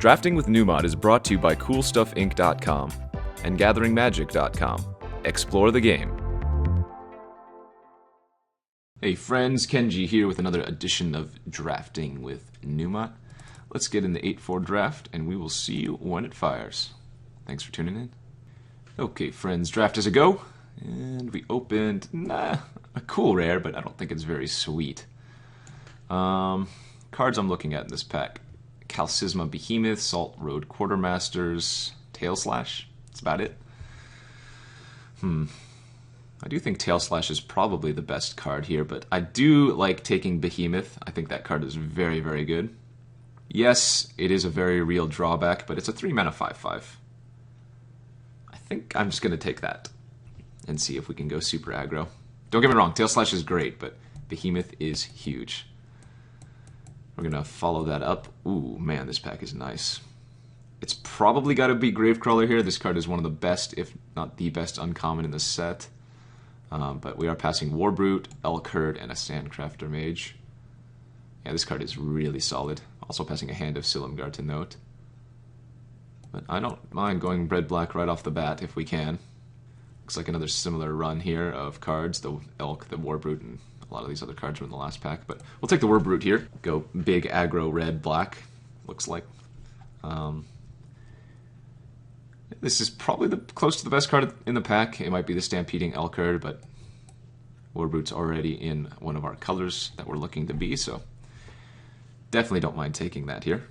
Drafting with Numot is brought to you by CoolStuffInc.com and GatheringMagic.com. Explore the game. Hey friends, Kenji here with another edition of Drafting with Numot. Let's get in the 8-4 draft and we will see you when it fires. Thanks for tuning in. Okay friends, draft is a go. And we opened, a cool rare, but I don't think it's very sweet. Cards I'm looking at in this pack. Qal Sisma Behemoth, Salt Road Quartermasters, Tail Slash. That's about it. I do think Tail Slash is probably the best card here, but I do like taking Behemoth. I think that card is very, very good. Yes, it is a very real drawback, but it's a 3-mana 5/5. I think I'm just going to take that and see if we can go super aggro. Don't get me wrong, Tail Slash is great, but Behemoth is huge. We're going to follow that up. Ooh, man, this pack is nice. It's probably got to be Gravecrawler here. This card is one of the best, if not the best, uncommon in the set. But we are passing Warbrute, Elkherd, and a Sandcrafter Mage. Yeah, this card is really solid. Also passing a Hand of Silumgar to note. But I don't mind going red-black right off the bat if we can. Looks like another similar run here of cards. The Elk, the Warbrute, and a lot of these other cards were in the last pack. But we'll take the Warbrute here. Go big aggro red-black, looks like. This is probably close to the best card in the pack. It might be the Stampeding Elkherd, but Warbrute's already in one of our colors that we're looking to be, so definitely don't mind taking that here.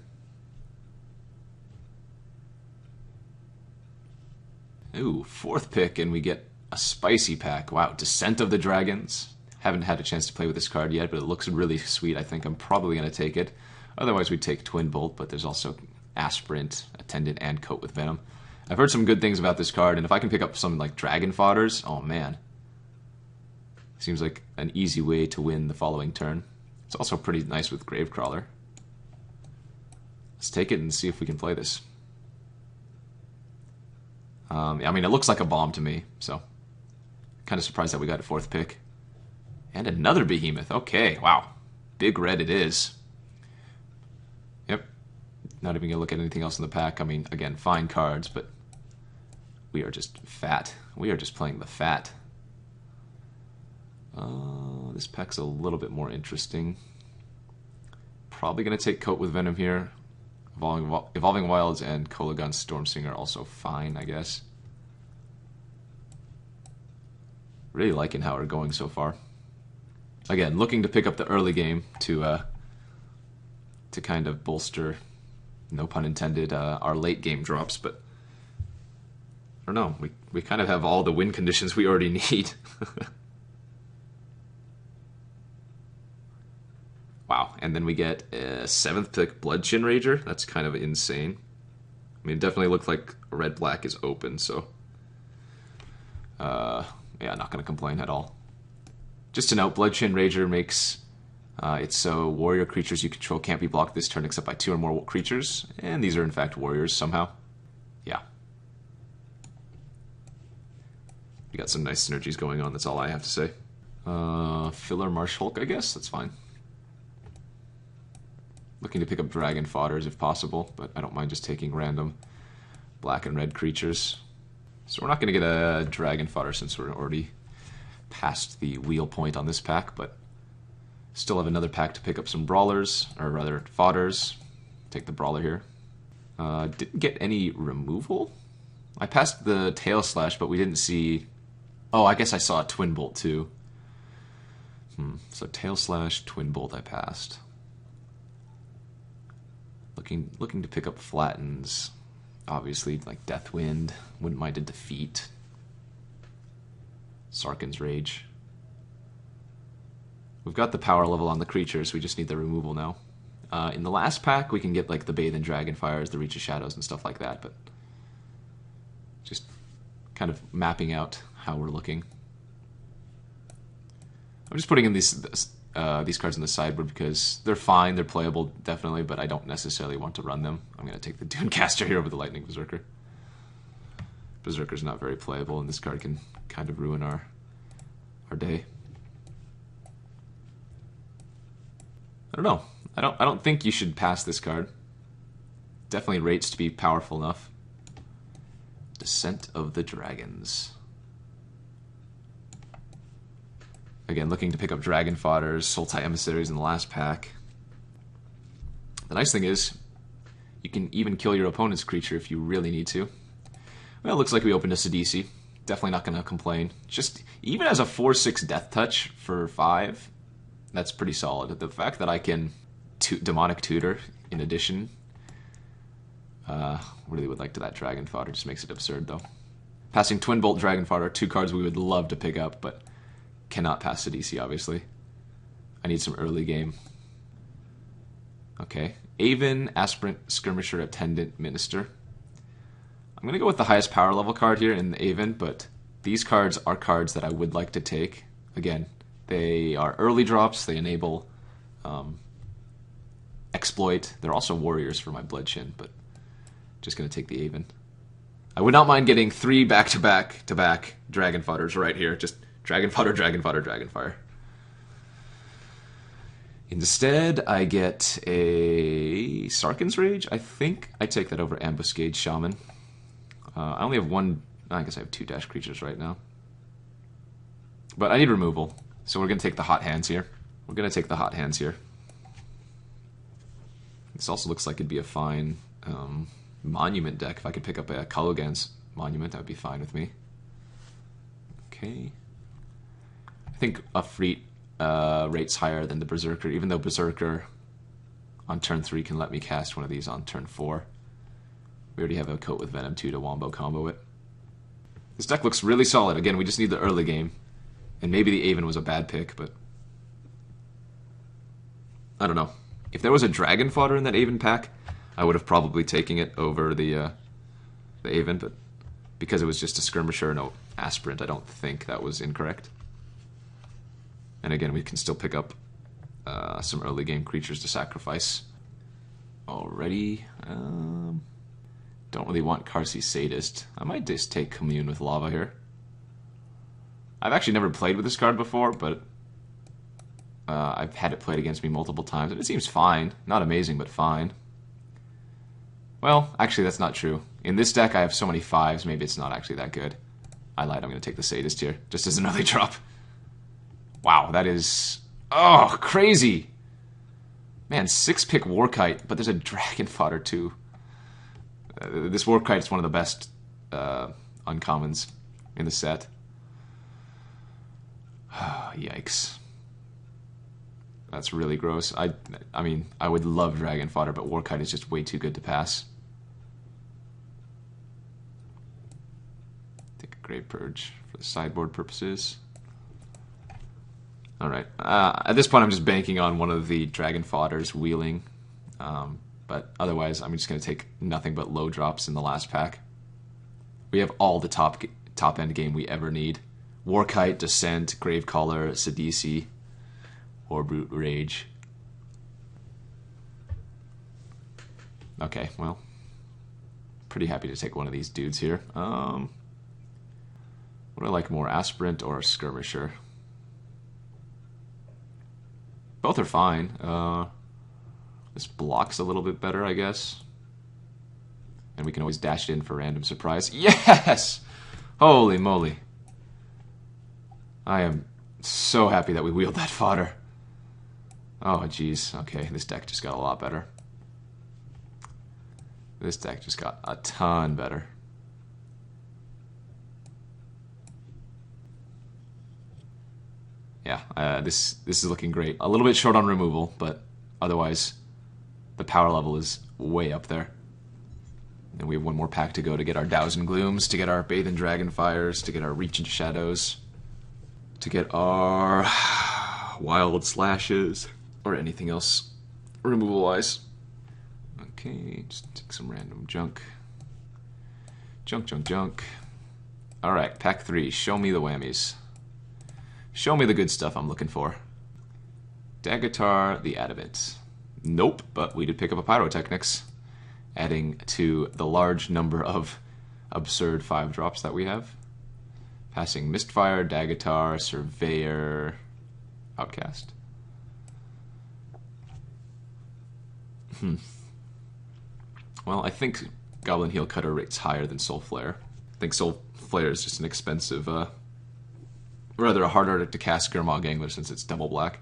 Ooh, 4th pick, and we get a spicy pack. Wow, Descent of the Dragons. Haven't had a chance to play with this card yet, but it looks really sweet. I think I'm probably going to take it. Otherwise, we'd take Twin Bolt, but there's also Aspirant, Attendant, and Coat with Venom. I've heard some good things about this card, and if I can pick up some like Dragon Fodders, oh man. Seems like an easy way to win the following turn. It's also pretty nice with Gravecrawler. Let's take it and see if we can play this. I mean, it looks like a bomb to me, so kind of surprised that we got a 4th pick. And another Behemoth. Okay, wow. Big red it is. Yep. Not even going to look at anything else in the pack. I mean, again, fine cards, but we are just fat. We are just playing the fat. This pack's a little bit more interesting. Probably going to take Coat with Venom here. Evolving Wilds and Kolaghan Stormsinger are also fine, I guess. Really liking how we're going so far. Again, looking to pick up the early game to kind of bolster, no pun intended, our late game drops, but I don't know. We kind of have all the win conditions we already need. Wow, and then we get a 7th pick, Bloodchin Rager. That's kind of insane. I mean, it definitely looked like red-black is open, so yeah, not going to complain at all. Just to note, Bloodchin Rager makes it so warrior creatures you control can't be blocked this turn except by 2 or more creatures, and these are in fact warriors somehow. Yeah. We got some nice synergies going on, that's all I have to say. Filler Marsh Hulk, I guess? That's fine. Looking to pick up Dragon Fodders if possible, but I don't mind just taking random black and red creatures. So we're not going to get a Dragon Fodder since we're already past the wheel point on this pack, but still have another pack to pick up some Brawlers, or rather Fodders. Take the Brawler here. Didn't get any removal? I passed the Tail Slash, but we didn't see... Oh, I guess I saw a Twin Bolt too. So Tail Slash, Twin Bolt I passed. Looking to pick up Flattens. Obviously, like Deathwind. Wouldn't mind a Defeat. Sarkhan's Rage. We've got the power level on the creatures, we just need the removal now. In the last pack, we can get like the Bathe and Dragonfires, the Reach of Shadows, and stuff like that, but just kind of mapping out how we're looking. I'm just putting in these cards in the sideboard because they're fine, they're playable, definitely, but I don't necessarily want to run them. I'm going to take the Dunecaster here over the Lightning Berserker. Berserker's not very playable, and this card can kind of ruin our day. I don't know. I don't think you should pass this card. definitely rates to be powerful enough. Descent of the Dragons. Again, looking to pick up Dragon Fodders, Sultai Emissaries in the last pack. The nice thing is, you can even kill your opponent's creature if you really need to. Well, it looks like we opened a Sidisi. Definitely not going to complain. Just, even as a 4/6 Death Touch for 5, that's pretty solid. The fact that I can Demonic Tutor in addition, really would like to that Dragon Fodder, just makes it absurd though. Passing Twin Bolt Dragon Fodder, 2 cards we would love to pick up, but cannot pass Sidisi, obviously. I need some early game. Okay. Aven, Aspirant, Skirmisher, Attendant, Minister. I'm going to go with the highest power level card here in the Aven, but these cards are cards that I would like to take. Again, they are early drops. They enable Exploit. They're also warriors for my Bloodshin, but just going to take the Aven. I would not mind getting 3 back-to-back Dragon Fodders right here. Just Dragon Fodder, Dragon Fodder, Dragonfire. Instead, I get a Sarkhan's Rage. I think I take that over Ambuscade Shaman. I only have 1... I guess I have 2 dash creatures right now. But I need removal, so we're going to take the Hot Hands here. This also looks like it'd be a fine Monument deck. If I could pick up a Kolaghan's Monument, that would be fine with me. Okay. I think Efreet rates higher than the Berserker, even though Berserker on turn 3 can let me cast one of these on turn 4. We already have a Coat with Venom 2 to Wombo combo it. This deck looks really solid. Again, we just need the early game. And maybe the Aven was a bad pick, but I don't know. If there was a Dragon Fodder in that Aven pack, I would have probably taken it over the Aven, but because it was just a Skirmisher, no Aspirant, I don't think that was incorrect. And again, we can still pick up some early game creatures to sacrifice. Already, don't really want Qarsi Sadist. I might just take Commune with Lava here. I've actually never played with this card before, but I've had it played against me multiple times, and it seems fine. Not amazing, but fine. Well, actually, that's not true. In this deck, I have so many 5s, maybe it's not actually that good. I lied, I'm going to take the Sadist here, just as an early drop. Wow, that is... oh, crazy! Man, 6-pick Warkite, but there's a Dragon Fodder too. This Warkite is one of the best uncommons in the set. Yikes. That's really gross. I mean, I would love Dragon Fodder, but Warkite is just way too good to pass. Take a Grave Purge for the sideboard purposes. Alright. At this point, I'm just banking on one of the Dragon Fodders wheeling. But otherwise, I'm just going to take nothing but low drops in the last pack. We have all the top-end game we ever need. Warkite, Descent, Gravecaller, Sidisi, Warbrute, Rage. Okay, well, pretty happy to take one of these dudes here. What do I like more, Aspirant or Skirmisher? Both are fine. This blocks a little bit better, I guess. And we can always dash it in for random surprise. Yes! Holy moly. I am so happy that we wheeled that fodder. Oh, jeez. Okay, this deck just got a lot better. This deck just got a ton better. Yeah, this is looking great. A little bit short on removal, but otherwise the power level is way up there. And we have one more pack to go to get our Thousand Glooms, to get our Bathe in Dragonfires, to get our Reach into Shadows, to get our Wild Slashes, or anything else removal-wise. Okay, just take some random junk. Junk. Alright, pack 3. Show me the whammies. Show me the good stuff I'm looking for. Dagatar the Adamant. Nope, but we did pick up a Pyrotechnics, adding to the large number of absurd 5-drops that we have. Passing Mistfire, Dagatar, Surveyor, Outcast. Well, I think Goblin Heelcutter rates higher than Soul Flare. I think Soul Flare is just an expensive, rather a harder to cast Gurmag Angler since it's double black.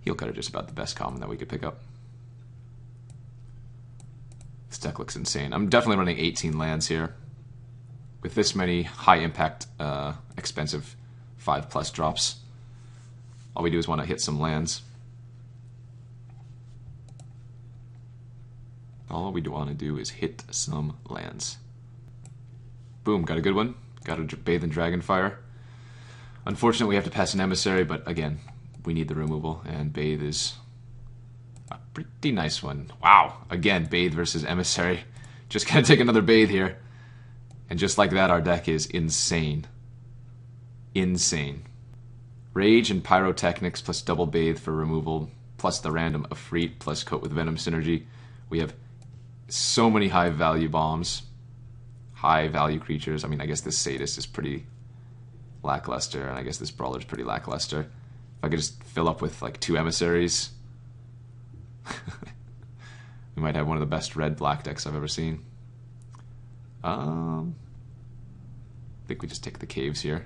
Heelcutter just about the best common that we could pick up. This deck looks insane. I'm definitely running 18 lands here. With this many high impact, expensive 5+ drops, all we do is want to hit some lands. All we want to do is hit some lands. Boom, got a good one. Got a Bathe and Dragonfire. Unfortunately, we have to pass an Emissary, but again, we need the removal, and Bathe is a pretty nice one. Wow, again, Bathe versus Emissary. Just gonna take another Bathe here. And just like that, our deck is insane. Insane. Rage and Pyrotechnics plus double Bathe for removal, plus the random Efreet plus Coat with Venom synergy. We have so many high value bombs, high value creatures. I mean, I guess this Sadist is pretty lackluster, and I guess this Brawler is pretty lackluster. If I could just fill up with like 2 Emissaries, we might have one of the best red-black decks I've ever seen. I think we just take the caves here.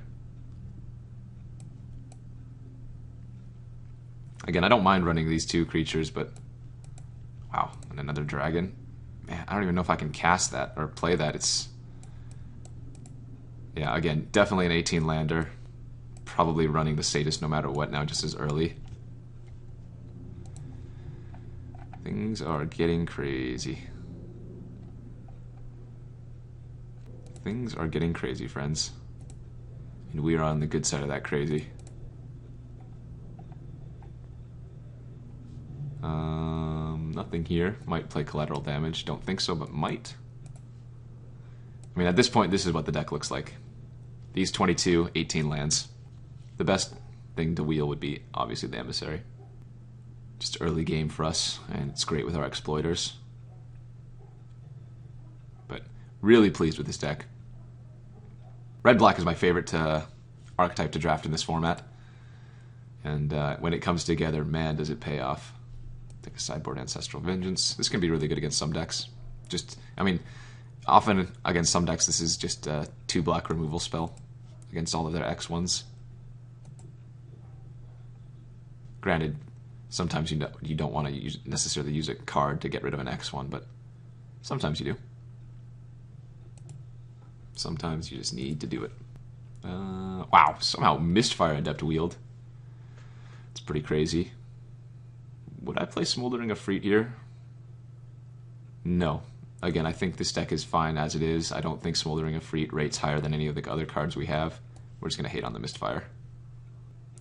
Again, I don't mind running these 2 creatures, but wow, and another dragon. Man, I don't even know if I can cast that or play that. It's, yeah, again, definitely an 18 lander. Probably running the Sadist no matter what now, just as early. Things are getting crazy. Things are getting crazy, friends. And we are on the good side of that crazy. Nothing here. Might play collateral damage. Don't think so, but might. I mean, at this point, this is what the deck looks like. These 22, 18 lands. The best thing to wheel would be, obviously, the Emissary. Just early game for us, and it's great with our exploiters. But really pleased with this deck. Red-black is my favorite archetype to draft in this format. And when it comes together, man, does it pay off. Take a sideboard Ancestral Vengeance. This can be really good against some decks. Just, I mean, often against some decks, this is just a 2 black removal spell against all of their X ones. Granted, sometimes you don't want to necessarily use a card to get rid of an X1, but sometimes you do. Sometimes you just need to do it. Wow, somehow Mistfire Adept wheeled. It's pretty crazy. Would I play Smoldering Efreet here? No. Again, I think this deck is fine as it is. I don't think Smoldering Efreet rates higher than any of the other cards we have. We're just going to hate on the Mistfire.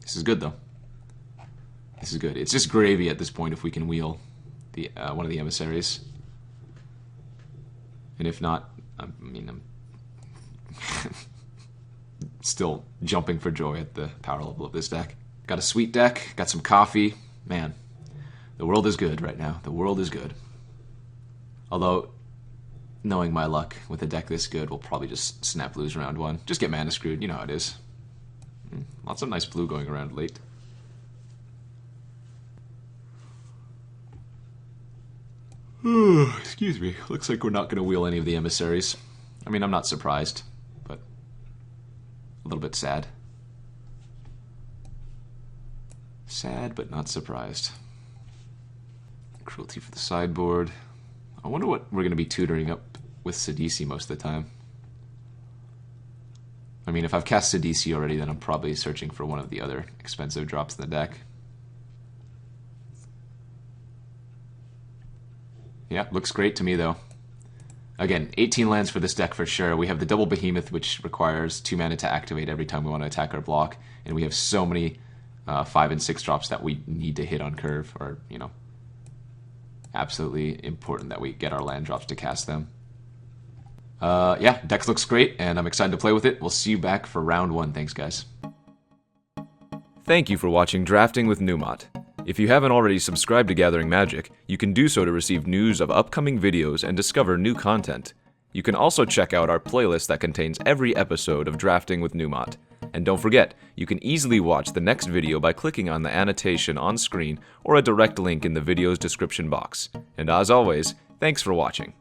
This is good, though. This is good. It's just gravy at this point if we can wheel the one of the Emissaries. And if not, I mean, I'm still jumping for joy at the power level of this deck. Got a sweet deck, got some coffee. Man, the world is good right now. The world is good. Although, knowing my luck with a deck this good, we'll probably just snap lose round 1. Just get mana screwed, you know how it is. Lots of nice blue going around late. Excuse me. Looks like we're not going to wheel any of the Emissaries. I mean, I'm not surprised, but a little bit sad. Sad, but not surprised. Cruelty for the sideboard. I wonder what we're going to be tutoring up with Sidisi most of the time. I mean, if I've cast Sidisi already, then I'm probably searching for one of the other expensive drops in the deck. Yeah, looks great to me, though. Again, 18 lands for this deck for sure. We have the double Behemoth, which requires 2 mana to activate every time we want to attack our block. And we have so many 5 and 6 drops that we need to hit on curve, or, you know, absolutely important that we get our land drops to cast them. Yeah, deck looks great, and I'm excited to play with it. We'll see you back for round 1. Thanks, guys. Thank you for watching Drafting with Numot. If you haven't already subscribed to Gathering Magic, you can do so to receive news of upcoming videos and discover new content. You can also check out our playlist that contains every episode of Drafting with Numot. And don't forget, you can easily watch the next video by clicking on the annotation on screen or a direct link in the video's description box. And as always, Thanks for watching.